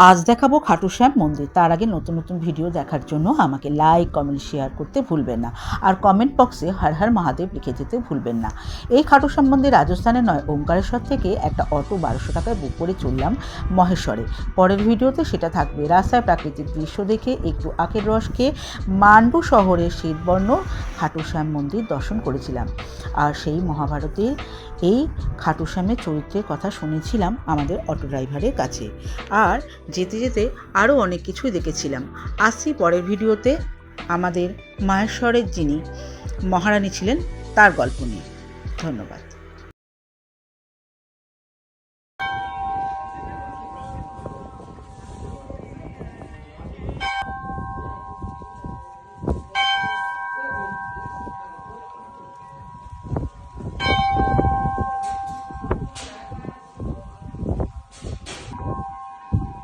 আজ দেখাবো খাটু শ্যাম মন্দির। তার আগে নতুন নতুন ভিডিও দেখার জন্য আমাকে লাইক, কমেন্ট, শেয়ার করতে ভুলবেন না। আর কমেন্ট বক্সে হর হর মহাদেব লিখে যেতে ভুলবেন না। এই খাটু শ্যাম মন্দির রাজস্থানে নয়, ওমকারেশ্বর থেকে একটা অটো 1200 টাকায় বুক করে চললাম মহেশ্বরে। পরের ভিডিওতে সেটা থাকবে। রাস্তায় প্রাকৃতিক দৃশ্য দেখে একটু আখের রস খেয়ে মান্ডু শহরের শ্বেতবর্ণ খাটু শ্যাম মন্দির দর্শন করেছিলাম। আর সেই মহাভারতের এই খাটু শ্যামের চরিত্রের কথা শুনেছিলাম আমাদের অটো ড্রাইভারের কাছে। আর যেতে যেতে আরও অনেক কিছুই দেখেছিলাম। আসছি পরের ভিডিওতে আমাদের মাহেশ্বরের যিনি মহারানী ছিলেন তার গল্প নিয়ে। ধন্যবাদ।